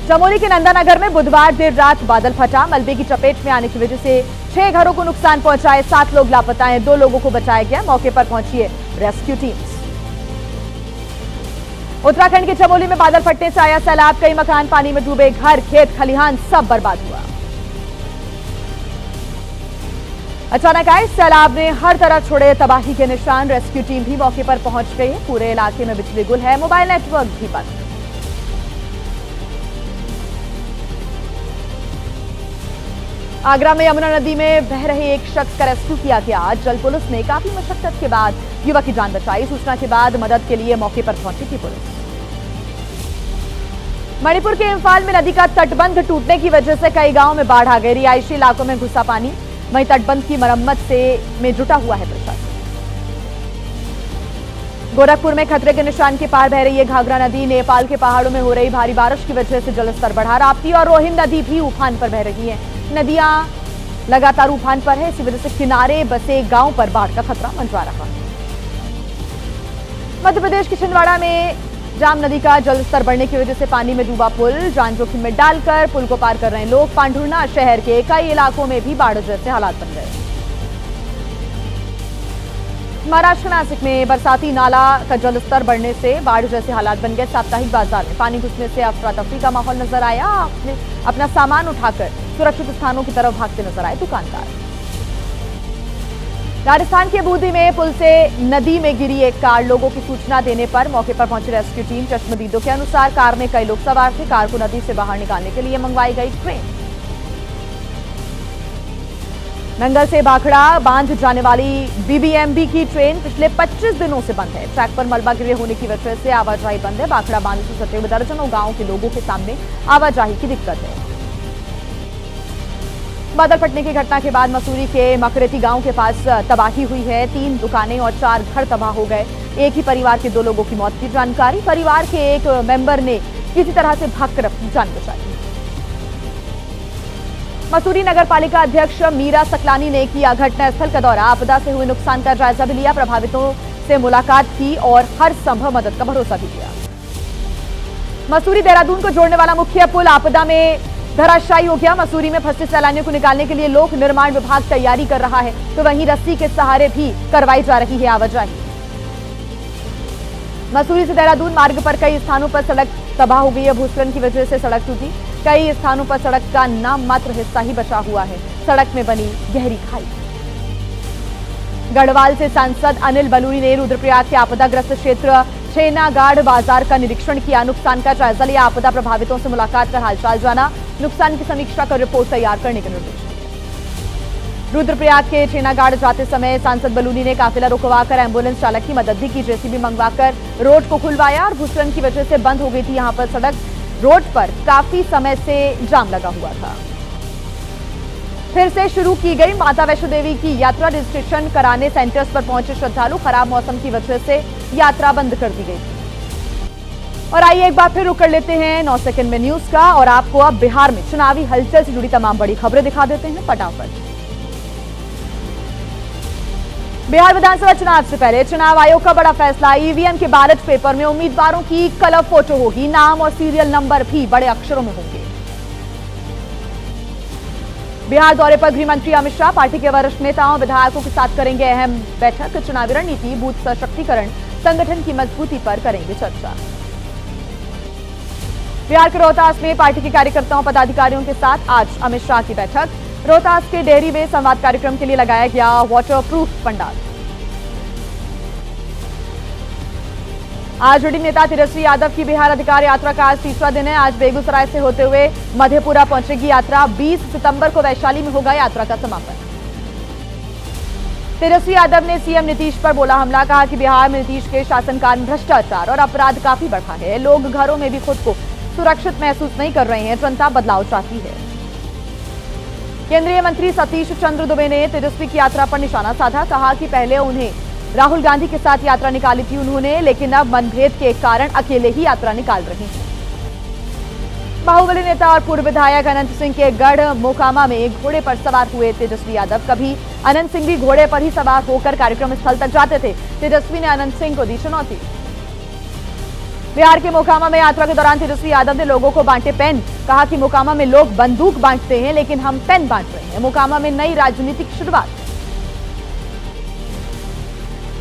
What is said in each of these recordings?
चमोली के नंदानगर में बुधवार देर रात बादल फटा। मलबे की चपेट में आने की वजह से 6 घरों को नुकसान पहुंचा है। 7 लोग लापता हैं। 2 लोगों को बचाया गया। मौके पर पहुंची है रेस्क्यू टीम्स। उत्तराखंड के चमोली में बादल फटने से आया सैलाब। कई मकान पानी में डूबे। घर, खेत, खलिहान सब बर्बाद हुआ। अचानक आए सैलाब ने हर तरफ छोड़े तबाही के निशान। रेस्क्यू टीम भी मौके पर पहुंच गई है। पूरे इलाके में बिजली गुल है। मोबाइल नेटवर्क भी बंद। आगरा में यमुना नदी में बह रहे एक शख्स का रेस्क्यू किया गया। जल पुलिस ने काफी मशक्कत के बाद युवक की जान बचाई। सूचना के बाद मदद के लिए मौके पर पहुंची थी पुलिस। मणिपुर के इंफाल में नदी का तटबंध टूटने की वजह से कई गांवों में बाढ़ आ गई। रिहायशी इलाकों में घुसा पानी। वहीं तटबंध की मरम्मत में जुटा हुआ है प्रशासन। गोरखपुर में खतरे के निशान के पार बह रही है घाघरा नदी। नेपाल के पहाड़ों में हो रही भारी बारिश की वजह से जलस्तर बढ़ा। राप्ती और रोहिन नदी भी उफान पर बह रही है। नदियां लगातार उफान पर है। इसी वजह से किनारे बसे गांव पर बाढ़ का खतरा मंडरा रहा है। मध्य प्रदेश के छिंदवाड़ा में जाम नदी का जलस्तर बढ़ने की वजह से पानी में डूबा पुल। जान जोखिम में डालकर पुल को पार कर रहे हैं लोग। पांढुर्णा शहर के कई इलाकों में भी बाढ़ जैसे हालात बन गए। महाराष्ट्र नासिक में बरसाती नाला का जलस्तर बढ़ने से बाढ़ जैसे हालात बन गए। साप्ताहिक बाजार में पानी घुसने से अफरा तफरी का माहौल नजर आया। अपना सामान उठाकर सुरक्षित स्थानों की तरफ भागते नजर आए दुकानदार। राजस्थान के बूंदी में पुल से नदी में गिरी एक कार। लोगों की सूचना देने पर मौके पर पहुंची रेस्क्यू टीम। चश्मदीदों के अनुसार कार में कई लोग सवार थे। कार को नदी से बाहर निकालने के लिए मंगवाई गई ट्रेन। नंगल से भाखड़ा बांध जाने वाली बीबीएमबी की ट्रेन पिछले 25 दिनों से बंद है। ट्रैक पर मलबा गिरे होने की वजह से आवाजाही बंद है। भाखड़ा बांध से सटे हुए दर्जनों गांवों के लोगों के सामने आवाजाही की दिक्कत है। बादल फटने की घटना के बाद मसूरी के मकरेती गांव के पास तबाही हुई है। 3 दुकानें और 4 घर तबाह हो गए। एक ही परिवार के 2 लोगों की मौत की जानकारी। परिवार के एक मेंबर ने किसी तरह से भागकर अपनी जान बचाई। मसूरी नगर पालिका अध्यक्ष मीरा सकलानी ने किया घटनास्थल का दौरा। आपदा से हुए नुकसान का जायजा भी लिया। प्रभावितों से मुलाकात की और हर संभव मदद का भरोसा भी दिया। मसूरी देहरादून को जोड़ने वाला मुख्य पुल आपदा में धराशायी हो गया। मसूरी में फंसे सैलानियों को निकालने के लिए लोक निर्माण विभाग तैयारी कर रहा है, तो वहीं रस्सी के सहारे भी करवाई जा रही है आवाजाही। मसूरी से देहरादून मार्ग पर कई स्थानों पर सड़क तबाह हो गई है। भूस्खलन की वजह से सड़क टूटी। कई स्थानों पर सड़क का नाम मात्र हिस्सा ही बचा हुआ है। सड़क में बनी गहरी खाई। गढ़वाल से सांसद अनिल बलूनी ने रुद्रप्रयाग के आपदाग्रस्त क्षेत्र छेनागाड़ बाजार का निरीक्षण किया। नुकसान का जायजा लिया। आपदा प्रभावितों से मुलाकात कर हालचाल जाना। नुकसान की समीक्षा कर रिपोर्ट तैयार करने के निर्देश दिए। रुद्रप्रयाग के छेनागाड़ जाते समय सांसद बलूनी ने काफिला रुकवाकर एम्बुलेंस चालक की मदद भी की। जेसीबी मंगवाकर रोड को खुलवाया और भूस्खलन की वजह से बंद हो गई थी यहां पर सड़क। रोड पर काफी समय से जाम लगा हुआ था। फिर से शुरू की गई माता वैष्णो देवी की यात्रा। रजिस्ट्रेशन कराने सेंटर्स पर पहुंचे श्रद्धालु। खराब मौसम की वजह से यात्रा बंद कर दी गई थी। और आइए एक बार फिर रुक कर लेते हैं 9 सेकंड में न्यूज का और आपको अब बिहार में चुनावी हलचल से जुड़ी तमाम बड़ी खबरें दिखा देते हैं फटाफट। बिहार विधानसभा चुनाव से पहले चुनाव आयोग का बड़ा फैसला। ईवीएम के बैलेट पेपर में उम्मीदवारों की कलर फोटो होगी। नाम और सीरियल नंबर भी बड़े अक्षरों में होंगे। बिहार दौरे पर गृह मंत्री अमित शाह पार्टी के वरिष्ठ नेताओं विधायकों के साथ करेंगे अहम बैठक। चुनावी रणनीति, बूथ सशक्तिकरण, संगठन की मजबूती पर करेंगे चर्चा। बिहार के रोहतास में पार्टी के कार्यकर्ताओं पदाधिकारियों के साथ आज अमित शाह की बैठक। रोहतास के डेहरी में संवाद कार्यक्रम के लिए लगाया गया वाटर प्रूफ पंडाल। आज जेडी नेता तेजस्वी यादव की बिहार अधिकार यात्रा का आज 3वां दिन है। आज बेगूसराय से होते हुए मधेपुरा पहुंचेगी यात्रा। 20 सितंबर को वैशाली में होगा यात्रा का समापन। तेजस्वी यादव ने सीएम नीतीश पर बोला हमला। कहा कि बिहार में नीतीश के शासनकाल में भ्रष्टाचार और अपराध काफी बढ़ा है। लोग घरों में भी खुद को सुरक्षित महसूस नहीं कर रहे हैं। जनता बदलाव चाहती है। केंद्रीय मंत्री सतीश चंद्र दुबे ने तेजस्वी की यात्रा पर निशाना साधा। कहा कि पहले उन्हें राहुल गांधी के साथ यात्रा निकाली थी उन्होंने, लेकिन अब मनभेद के कारण अकेले ही यात्रा निकाल रहे हैं। बाहुबली नेता और पूर्व विधायक अनंत सिंह के गढ़ मोकामा में घोड़े पर सवार हुए तेजस्वी यादव। कभी अनंत सिंह भी घोड़े पर ही सवार होकर कार्यक्रम स्थल तक जाते थे। तेजस्वी ने अनंत सिंह को दी चुनौती। बिहार के मोकामा में यात्रा के दौरान तेजस्वी यादव ने लोगों को बांटे पेन। कहा कि मोकामा में लोग बंदूक बांटते हैं लेकिन हम पेन बांट रहे हैं। मोकामा में नई राजनीतिक शुरुआत।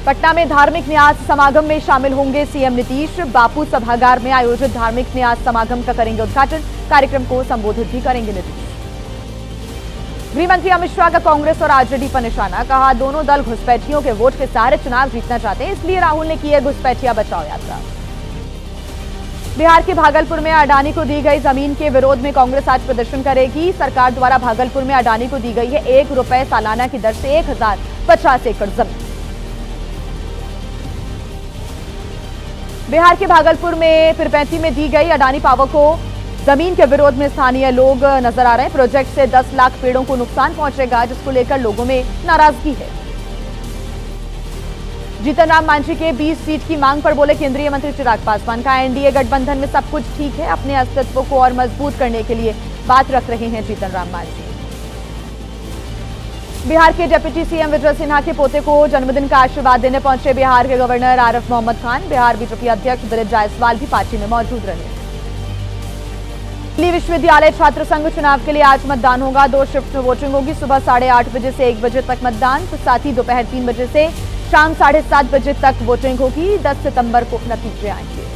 पटना में धार्मिक न्यास समागम में शामिल होंगे सीएम नीतीश। बापू सभागार में आयोजित धार्मिक न्यास समागम का करेंगे उद्घाटन। कार्यक्रम को संबोधित भी करेंगे नीतीश। गृह मंत्री अमित शाह का कांग्रेस और आरजेडी पर निशाना। कहा दोनों दल घुसपैठियों के वोट के सहारे चुनाव जीतना चाहते हैं, इसलिए राहुल ने की है घुसपैठिया बचाओ यात्रा। बिहार के भागलपुर में अडानी को दी गई जमीन के विरोध में कांग्रेस आज प्रदर्शन करेगी। सरकार द्वारा भागलपुर में अडानी को दी गई है ₹1 सालाना की दर से 1050 एकड़ जमीन। बिहार के भागलपुर में पिरपैंती में दी गई अडानी पावर को जमीन के विरोध में स्थानीय लोग नजर आ रहे हैं। प्रोजेक्ट से 10 लाख पेड़ों को नुकसान पहुंचेगा, जिसको लेकर लोगों में नाराजगी है। जीतन राम मांझी के 20 सीट की मांग पर बोले केंद्रीय मंत्री चिराग पासवान। का एनडीए गठबंधन में सब कुछ ठीक है, अपने अस्तित्व को और मजबूत करने के लिए बात रख रहे हैं जीतन राम मांझी। बिहार के डिप्टी सीएम विजय सिन्हा के पोते को जन्मदिन का आशीर्वाद देने पहुंचे बिहार के गवर्नर आरिफ मोहम्मद खान। बिहार बीजेपी अध्यक्ष दिलीप जायसवाल भी पार्टी में मौजूद रहे। दिल्ली विश्वविद्यालय छात्र संघ चुनाव के लिए आज मतदान होगा। 2 शिफ्ट में वोटिंग होगी। सुबह 8:30 बजे से 1 बजे तक मतदान, तो साथ ही दोपहर 3 बजे से शाम 7:30 बजे तक वोटिंग होगी। 10 सितंबर को नतीजे आएंगे।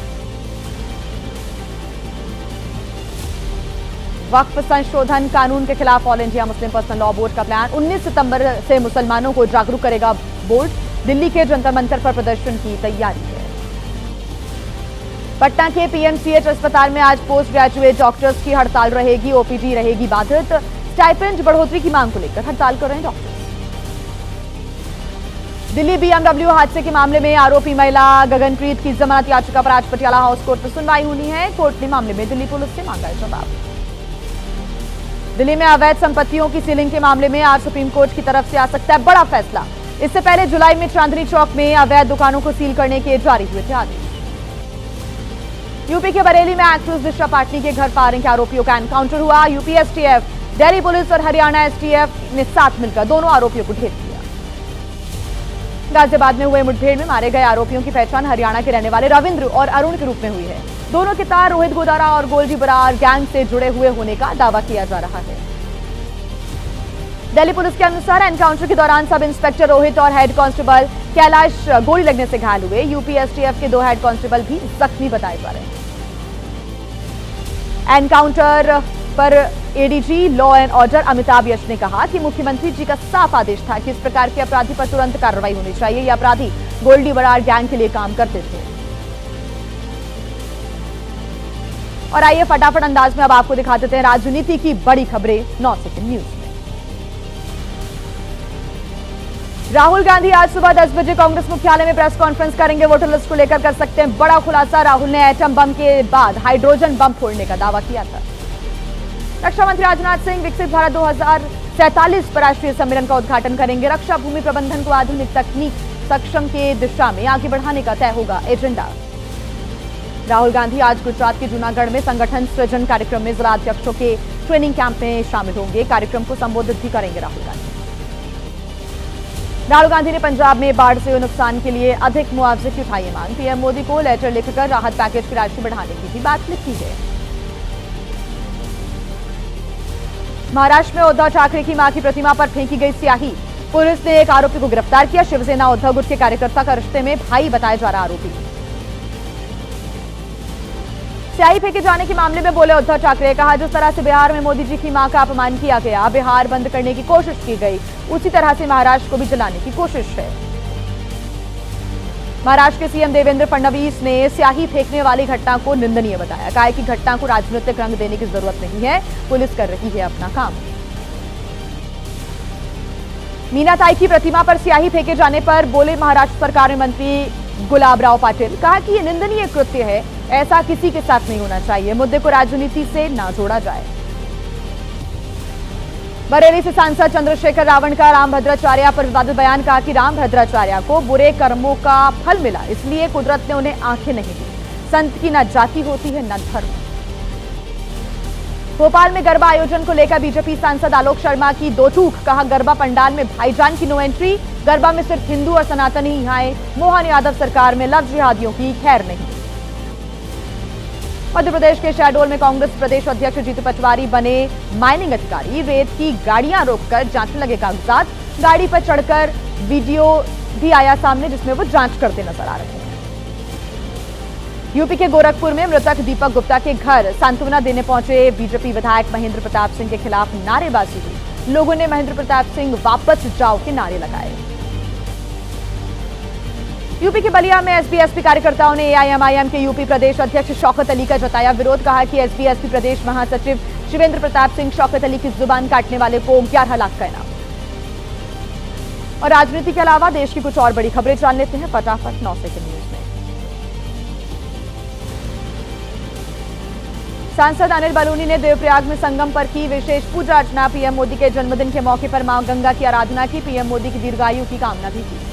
वक्फ संशोधन कानून के खिलाफ all India Muslim personal law board का प्लान। 19 सितंबर से मुसलमानों को जागरूक करेगा बोर्ड। दिल्ली के जंतर मंतर पर प्रदर्शन की तैयारी है। पटना के पीएमसीएच अस्पताल में आज पोस्ट ग्रेजुएट डॉक्टर्स की हड़ताल रहेगी। ओपीडी रहेगी बाधित। स्टाइपेंड बढ़ोतरी की मांग को लेकर हड़ताल कर रहे हैं डॉक्टर। दिल्ली बीएमडब्ल्यू हादसे के मामले में आरोपी महिला गगनप्रीत की जमानत याचिका पर आज पटियाला हाउस कोर्ट में सुनवाई होनी है। कोर्ट ने मामले में दिल्ली पुलिस से मांगा है जवाब। दिल्ली में अवैध संपत्तियों की सीलिंग के मामले में आज सुप्रीम कोर्ट की तरफ से आ सकता है बड़ा फैसला। इससे पहले जुलाई में चांदनी चौक में अवैध दुकानों को सील करने के जारी हुए थे आदेश। यूपी के बरेली में एक्ट्रेस दिशा पाटनी के घर फायरिंग के आरोपियों का एनकाउंटर हुआ। यूपी एसटीएफ, दिल्ली पुलिस और हरियाणा एसटीएफ ने साथ मिलकर दोनों आरोपियों को ढेर किया। गाजियाबाद में हुए मुठभेड़ में मारे गए आरोपियों की पहचान हरियाणा के रहने वाले रविंद्र और अरुण के रूप में हुई है। दोनों के तार रोहित गोदारा और गोल्डी बरार गैंग से जुड़े हुए होने का दावा किया जा रहा है। दिल्ली पुलिस के अनुसार एनकाउंटर के दौरान सब इंस्पेक्टर रोहित और हेड कांस्टेबल कैलाश गोली लगने से घायल हुए। यूपी एसटीएफ के 2 हेड कांस्टेबल भी जख्मी बताए जा रहे हैं। एनकाउंटर पर ADG law and order Amitabh Yash ने कहा कि मुख्यमंत्री जी का साफ आदेश था कि इस प्रकार के अपराधी पर तुरंत कार्रवाई होनी चाहिए। ये अपराधी गोल्डी बरार गैंग के लिए काम करते थे। और आइए फटाफट अंदाज में अब आपको दिखा देते हैं राजनीति की बड़ी खबरें 9 सेकंड न्यूज में। राहुल गांधी आज सुबह 10 बजे कांग्रेस मुख्यालय में प्रेस कॉन्फ्रेंस करेंगे। वोटर लिस्ट को लेकर कर सकते हैं बड़ा खुलासा। राहुल ने एटम बम के बाद हाइड्रोजन बम फोड़ने का दावा किया था। रक्षा मंत्री राजनाथ सिंह विकसित भारत 2047 पर राष्ट्रीय सम्मेलन का उद्घाटन करेंगे। रक्षा भूमि प्रबंधन को आधुनिक तकनीक सक्षम के दिशा में आगे बढ़ाने का तय होगा एजेंडा। राहुल गांधी आज गुजरात के जूनागढ़ में संगठन सृजन कार्यक्रम में जिला अध्यक्षों के ट्रेनिंग कैंप में शामिल होंगे। कार्यक्रम को संबोधित भी करेंगे राहुल गांधी ने पंजाब में बाढ़ से हुए नुकसान के लिए अधिक मुआवजे की उठाई मांग। पीएम मोदी को लेटर लिखकर राहत पैकेज की राशि बढ़ाने की भी बात लिखी है। महाराष्ट्र में उद्धव ठाकरे की मां की प्रतिमा पर फेंकी गई स्याही। पुलिस ने एक आरोपी को गिरफ्तार किया। शिवसेना उद्धव गुट के कार्यकर्ता का रिश्ते में भाई बताया जा रहा आरोपी। स्याही फेंके जाने के मामले में बोले उद्धव ठाकरे। कहा जिस तरह से बिहार में मोदी जी की मां का अपमान किया गया, बिहार बंद करने की कोशिश की गई, उसी तरह से महाराष्ट्र को भी जलाने की कोशिश है। महाराष्ट्र के सीएम देवेंद्र फडणवीस ने स्याही फेंकने वाली घटना को निंदनीय बताया। कहा कि घटना को राजनीतिक रंग देने की जरूरत नहीं है, पुलिस कर रही है अपना काम। मीनाताई की प्रतिमा पर स्याही फेंके जाने पर बोले महाराष्ट्र सरकार में मंत्री गुलाबराव पाटिल। कहा कि यह निंदनीय कृत्य है, ऐसा किसी के साथ नहीं होना चाहिए। मुद्दे को राजनीति से ना जोड़ा जाए। बरेली से सांसद चंद्रशेखर रावण का रामभद्राचार्य पर विवादित बयान। कहा कि रामभद्राचार्य को बुरे कर्मों का फल मिला, इसलिए कुदरत ने उन्हें आंखें नहीं दी। संत की न जाति होती है न धर्म। भोपाल में गरबा आयोजन को लेकर बीजेपी सांसद आलोक शर्मा की दो टूक। कहा गरबा पंडाल में भाईजान की नो एंट्री। गरबा में सिर्फ हिंदू और सनातनी ही आए। मोहन यादव सरकार में लव जिहादियों की खैर नहीं। मध्य प्रदेश के शहडोल में कांग्रेस प्रदेश अध्यक्ष जीतू पटवारी बने माइनिंग अधिकारी। रेत की गाड़ियां रोककर जांचने लगे कागजात। गाड़ी पर चढ़कर वीडियो भी आया सामने जिसमें वो जांच करते नजर आ रहे हैं। यूपी के गोरखपुर में मृतक दीपक गुप्ता के घर सांत्वना देने पहुंचे बीजेपी विधायक महेंद्र प्रताप सिंह के खिलाफ नारेबाजी हुई। लोगों ने महेंद्र प्रताप सिंह वापस जाओ के नारे लगाए। यूपी के बलिया में एसपी कार्यकर्ताओं ने एआईएमआईएम के यूपी प्रदेश अध्यक्ष शौकत अली का जताया विरोध। कहा कि एसपी प्रदेश महासचिव शिवेंद्र प्रताप सिंह शौकत अली की जुबान काटने वाले को 11 लाख का इनाम। और राजनीति के अलावा देश की कुछ और बड़ी खबरें जान लेते हैं फटाफट 9 सेकंड न्यूज में। सांसद अनिल बलूनी ने देवप्रयाग में संगम पर की विशेष पूजा अर्चना। पीएम मोदी के जन्मदिन के मौके पर मां गंगा की आराधना की। पीएम मोदी की दीर्घायु की कामना भी की।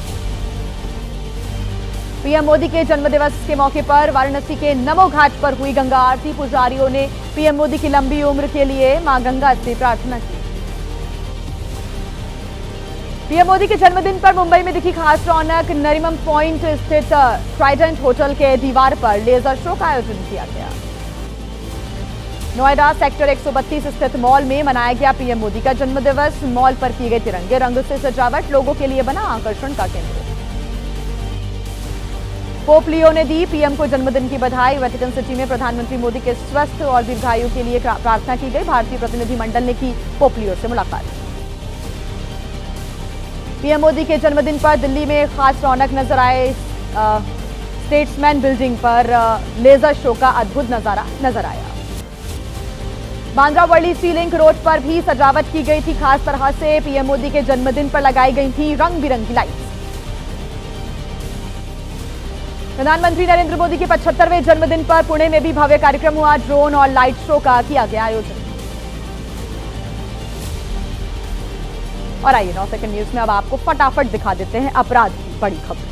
पीएम मोदी के जन्मदिवस के मौके पर वाराणसी के नमो घाट पर हुई गंगा आरती। पुजारियों ने पीएम मोदी की लंबी उम्र के लिए मां गंगा से प्रार्थना की। पीएम मोदी के जन्मदिन पर मुंबई में दिखी खास रौनक। नरीमन पॉइंट स्थित ट्राइडेंट होटल के दीवार पर लेजर शो का आयोजन किया गया। नोएडा सेक्टर 132 स्थित मॉल में मनाया गया पीएम मोदी का जन्मदिवस। मॉल पर की गई तिरंगे रंग से सजावट लोगों के लिए बना आकर्षण का केंद्र। पोप लियो ने दी पीएम को जन्मदिन की बधाई। वेटिकन सिटी में प्रधानमंत्री मोदी के स्वस्थ और दीर्घायु के लिए प्रार्थना की गई। भारतीय प्रतिनिधिमंडल ने की पोप लियो से मुलाकात। पीएम मोदी के जन्मदिन पर दिल्ली में खास रौनक नजर आए। स्टेट्समैन बिल्डिंग पर लेजर शो का अद्भुत नजारा नजर आया। बांद्रा वर्ली सी लिंक रोड पर भी सजावट की गई थी खास तरह से। पीएम मोदी के जन्मदिन पर लगाई गई थी रंग बिरंगी लाइट्स। प्रधानमंत्री नरेंद्र मोदी के 75वें जन्मदिन पर पुणे में भी भव्य कार्यक्रम हुआ। ड्रोन और लाइट शो का किया गया आयोजन। और आइए 9 सेकंड न्यूज में अब आपको फटाफट दिखा देते हैं अपराध की बड़ी खबर।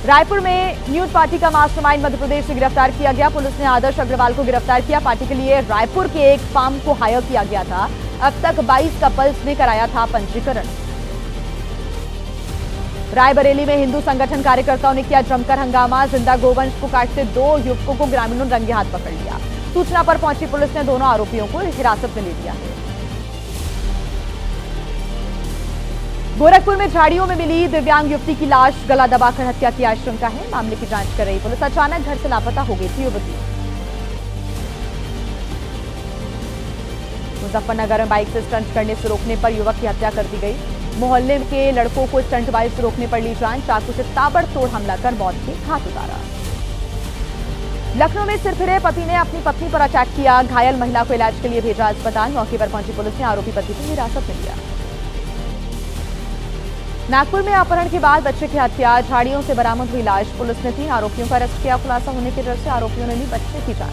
रायपुर में न्यूज पार्टी का मास्टरमाइंड मध्य प्रदेश से गिरफ्तार किया गया। पुलिस ने आदर्श अग्रवाल को गिरफ्तार किया। पार्टी के लिए रायपुर के एक फार्म को हायर किया गया था। अब तक 22 कपल्स ने कराया था पंजीकरण। रायबरेली में हिंदू संगठन कार्यकर्ताओं ने किया जमकर हंगामा। जिंदा गोवंश को काटते 2 युवकों को ग्रामीणों ने रंगे हाथ पकड़ लिया। सूचना पर पहुंची पुलिस ने दोनों आरोपियों को हिरासत में ले लिया है। गोरखपुर में झाड़ियों में मिली दिव्यांग युवती की लाश। गला दबाकर हत्या की आशंका है। मामले की जांच कर रही पुलिस। अचानक घर से लापता हो गई थी युवती। मुजफ्फरनगर में बाइक से स्टंट करने से रोकने पर युवक की हत्या कर दी गई। मोहल्ले के लड़कों को स्टंटबाजी से रोकने पर ली जान। चाकू से ताबड़तोड़ हमला कर मौत के घाट उतारा। लखनऊ में सिरफिरे पति ने अपनी पत्नी पर अटैक किया। घायल महिला को इलाज के लिए भेजा अस्पताल। मौके पर पहुंची पुलिस ने आरोपी पति को हिरासत में लिया। नागपुर में अपहरण के बाद बच्चे की हत्या। झाड़ियों से बरामद हुई लाश। पुलिस ने 3 आरोपियों का अरेस्ट किया। खुलासा होने के डर से आरोपियों ने ली बच्चे की जान।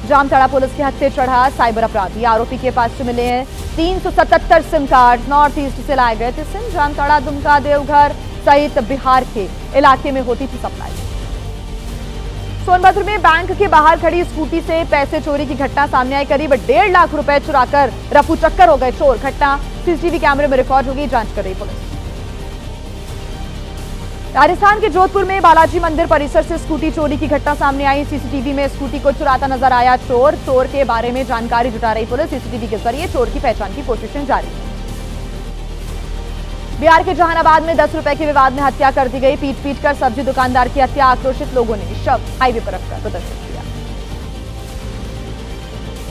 जामताड़ा पुलिस के हत्थे चढ़ा साइबर अपराधी। आरोपी के पास से मिले हैं 377 सिम कार्ड। नॉर्थ ईस्ट से लाए गए थे सिम। जामताड़ा, दुमका, देवघर सहित बिहार के इलाके में होती थी सप्लाई। सोनभद्र में बैंक के बाहर खड़ी स्कूटी से पैसे चोरी की घटना सामने आई। करीब 1.5 लाख रुपए चुराकर रफू चक्कर हो गए चोर। घटना सीसीटीवी कैमरे में रिकॉर्ड होगी। जांच कर रही पुलिस। राजस्थान के जोधपुर में बालाजी मंदिर परिसर से स्कूटी चोरी की घटना सामने आई। सीसीटीवी में स्कूटी को चुराता नजर आया चोर। चोर के बारे में जानकारी जुटा रही पुलिस। सीसीटीवी के जरिए चोर की पहचान की कोशिशें जारी। बिहार के जहानाबाद में 10 रुपए के विवाद में हत्या कर दी गई। पीट कर सब्जी दुकानदार की हत्या। आक्रोशित लोगों ने शव हाईवे पर रखकर प्रदर्शन किया।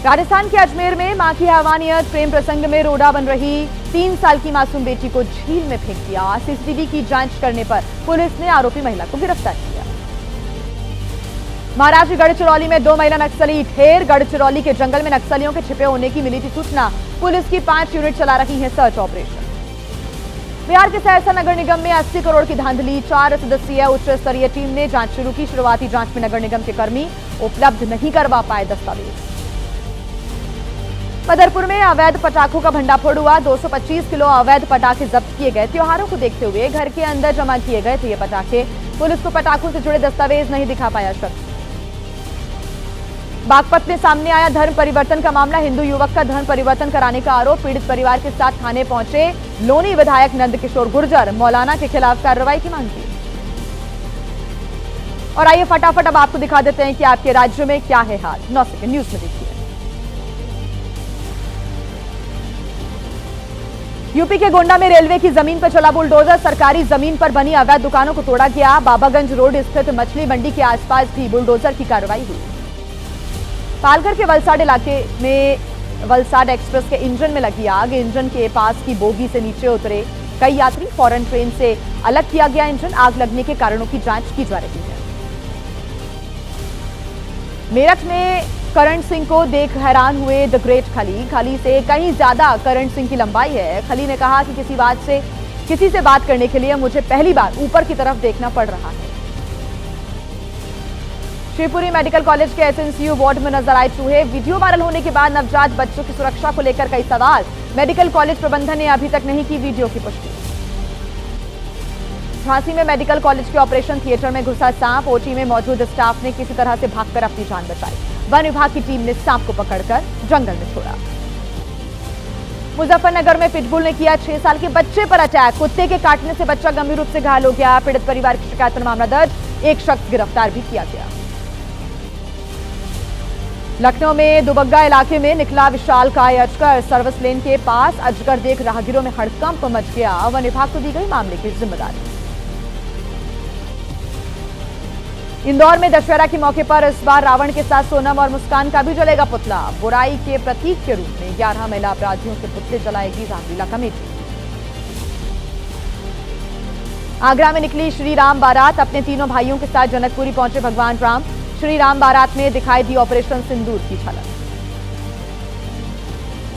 राजस्थान के अजमेर में मां की हैवानियत। प्रेम प्रसंग में रोड़ा बन रही 3 साल की मासूम बेटी को झील में फेंक दिया। सीसीटीवी की जांच करने पर पुलिस ने आरोपी महिला को गिरफ्तार किया। महाराष्ट्र गढ़चिरौली में 2 महिला नक्सली ढेर। गढ़चिरौली के जंगल में नक्सलियों के छिपे होने की मिली थी सूचना। पुलिस की 5 यूनिट चला रही है सर्च ऑपरेशन। बिहार के सहरसा नगर निगम में 80 करोड़ की धांधली। 4 सदस्यीय उच्च स्तरीय टीम ने जांच शुरू की। शुरुआती जांच में नगर निगम के कर्मी उपलब्ध नहीं करवा पाए दस्तावेज। मदरपुर में अवैध पटाखों का भंडाफोड़ हुआ। 225 किलो अवैध पटाखे जब्त किए गए। त्योहारों को देखते हुए घर के अंदर जमा किए गए थे ये पटाखे। पुलिस को पटाखों से जुड़े दस्तावेज नहीं दिखा पाया शख्स। बागपत में सामने आया धर्म परिवर्तन का मामला। हिंदू युवक का धर्म परिवर्तन कराने का आरोप। पीड़ित परिवार के साथ थाने पहुंचे लोनी विधायक नंद किशोर गुर्जर। मौलाना के खिलाफ कार्रवाई की मांग की। और आइए फटाफट अब आपको दिखा देते हैं कि आपके राज्य में क्या है हाल। 9 सेकंड न्यूज में देखिए। यूपी के गोंडा में रेलवे की जमीन पर चला बुलडोजर, सरकारी जमीन पर बनी अवैध दुकानों को तोड़ा गया। बाबागंज रोड स्थित मछली मंडी के आसपास भी बुलडोजर की कार्रवाई हुई। पालघर के वलसाड इलाके में वलसाड एक्सप्रेस के इंजन में लगी आग, इंजन के पास की बोगी से नीचे उतरे कई यात्री, फॉरेन ट्रेन से अलग किया गया इंजन। आग लगने के कारणों की जांच की जा रही है। मेरठ में करण सिंह को देख हैरान हुए द ग्रेट खली। खली से कहीं ज्यादा करण सिंह की लंबाई है। खली ने कहा कि किसी से बात करने के लिए मुझे पहली बार ऊपर की तरफ देखना पड़ रहा है। शिवपुरी मेडिकल कॉलेज के एसएनसीयू वार्ड में नजर आए चूहे। वीडियो वायरल होने के बाद नवजात बच्चों की सुरक्षा को लेकर कई सवाल। मेडिकल कॉलेज प्रबंधन ने अभी तक नहीं की वीडियो की पुष्टि। झांसी में मेडिकल कॉलेज के ऑपरेशन थिएटर में घुसा सांप। ओटी में मौजूद स्टाफ ने किसी तरह से भागकर अपनी जान बचाई। वन विभाग की टीम ने सांप को पकड़कर जंगल में छोड़ा। मुजफ्फरनगर में पिटबुल ने किया 6 साल के बच्चे पर अटैक। कुत्ते के काटने से बच्चा गंभीर रूप से घायल हो गया। पीड़ित परिवार की शिकायत पर मामला दर्ज, एक शख्स गिरफ्तार भी किया गया। लखनऊ में दुबग्गा इलाके में निकला विशालकाय अजगर। सर्विस लेन के पास अजगर देख राहगीरों में हड़कंप मच गया। वन विभाग को दी गई मामले की जिम्मेदारी। इंदौर में दशहरा के मौके पर इस बार रावण के साथ सोनम और मुस्कान का भी जलेगा पुतला। बुराई के प्रतीक के रूप में 11 महिला अपराधियों के पुतले जलाएगी रामलीला कमेटी। आगरा में निकली श्री राम बारात। अपने तीनों भाइयों के साथ जनकपुरी पहुंचे भगवान राम। श्री राम बारात में दिखाई दी ऑपरेशन सिंदूर की झलक।